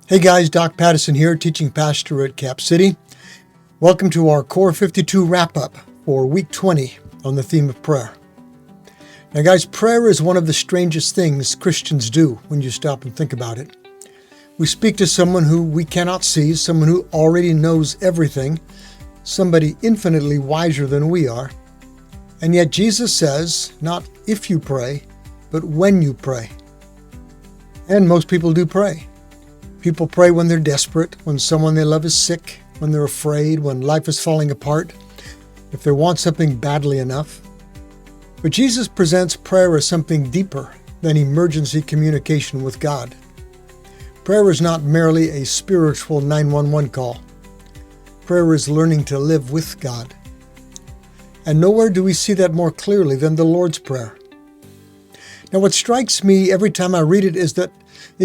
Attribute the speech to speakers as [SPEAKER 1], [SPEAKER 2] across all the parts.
[SPEAKER 1] Hey guys, Doc Pattison here, teaching pastor at Cap City. Welcome to our Core52 wrap-up for week 20 on the theme of prayer. Now guys, prayer is one of the strangest things Christians do when you stop and think about it. We speak to someone who we cannot see, someone who already knows everything, somebody infinitely wiser than we are. And yet Jesus says, not if you pray, but when you pray. And most people do pray. People pray when they're desperate, when someone they love is sick, when they're afraid, when life is falling apart, if they want something badly enough. But Jesus presents prayer as something deeper than emergency communication with God. Prayer is not merely a spiritual 911 call. Prayer is learning to live with God. And nowhere do we see that more clearly than the Lord's Prayer. Now, what strikes me every time I read it is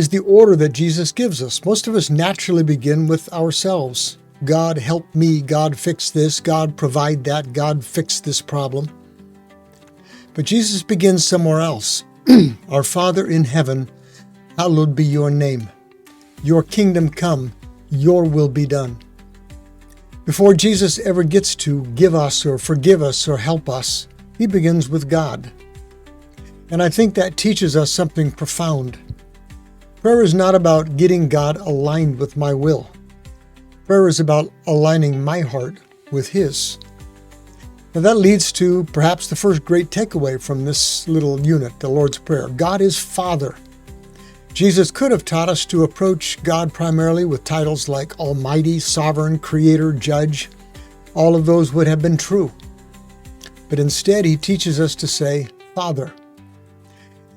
[SPEAKER 1] the order that Jesus gives us. Most of us naturally begin with ourselves. God help me, God fix this, God provide that, God fix this problem. But Jesus begins somewhere else. Our Father in heaven, hallowed be your name. Your kingdom come, your will be done. Before Jesus ever gets to give us or forgive us or help us, he begins with God. And I think that teaches us something profound. Prayer is not about getting God aligned with my will. Prayer is about aligning my heart with His. Now that leads to perhaps the first great takeaway from this little unit, the Lord's Prayer. God is Father. Jesus could have taught us to approach God primarily with titles like Almighty, Sovereign, Creator, Judge. All of those would have been true. But instead, He teaches us to say, Father.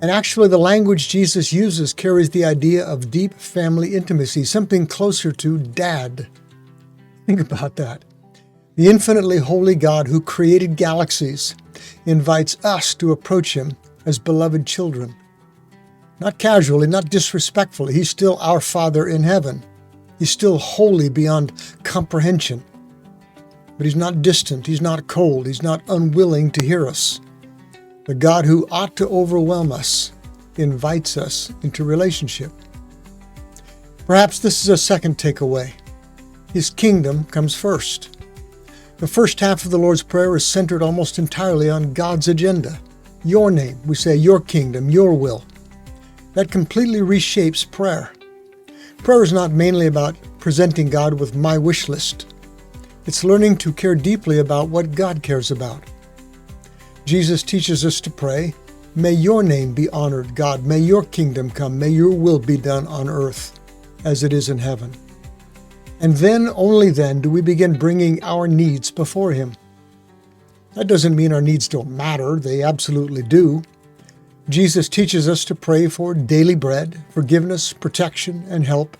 [SPEAKER 1] And actually, the language Jesus uses carries the idea of deep family intimacy, something closer to Dad. Think about that. The infinitely holy God who created galaxies invites us to approach Him as beloved children. Not casually, not disrespectfully. He's still our Father in heaven. He's still holy beyond comprehension. But He's not distant. He's not cold. He's not unwilling to hear us. The God who ought to overwhelm us invites us into relationship. Perhaps this is a second takeaway. His kingdom comes first. The first half of the Lord's Prayer is centered almost entirely on God's agenda. Your name, we say, your kingdom, your will. That completely reshapes prayer. Prayer is not mainly about presenting God with my wish list. It's learning to care deeply about what God cares about. Jesus teaches us to pray, may your name be honored, God. May your kingdom come. May your will be done on earth as it is in heaven. And then, only then, do we begin bringing our needs before Him. That doesn't mean our needs don't matter. They absolutely do. Jesus teaches us to pray for daily bread, forgiveness, protection, and help.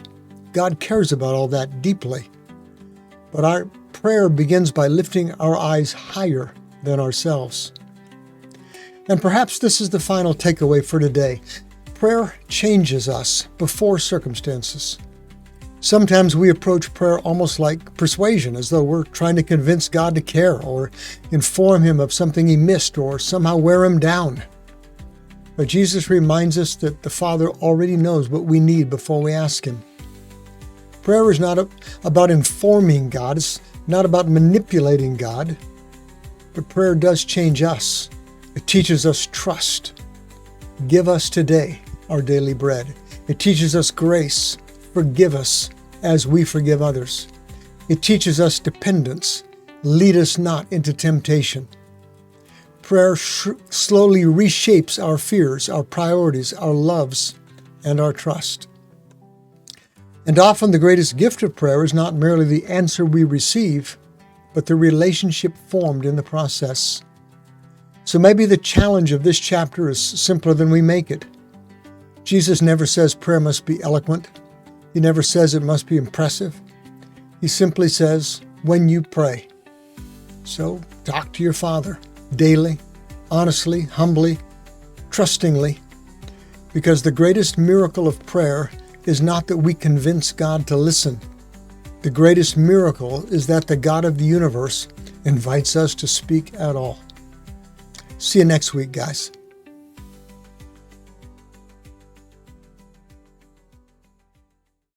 [SPEAKER 1] God cares about all that deeply. But our prayer begins by lifting our eyes higher than ourselves. And perhaps this is the final takeaway for today. Prayer changes us before circumstances. Sometimes we approach prayer almost like persuasion, as though we're trying to convince God to care or inform Him of something He missed or somehow wear Him down. But Jesus reminds us that the Father already knows what we need before we ask Him. Prayer is not about informing God. It's not about manipulating God. But prayer does change us. It teaches us trust. Give us today our daily bread. It teaches us grace. Forgive us as we forgive others. It teaches us dependence. Lead us not into temptation. Prayer slowly reshapes our fears, our priorities, our loves, and our trust. And often the greatest gift of prayer is not merely the answer we receive, but the relationship formed in the process. So maybe the challenge of this chapter is simpler than we make it. Jesus never says prayer must be eloquent. He never says it must be impressive. He simply says, when you pray. So talk to your Father daily, honestly, humbly, trustingly, because the greatest miracle of prayer is not that we convince God to listen. The greatest miracle is that the God of the universe invites us to speak at all. See you next week, guys.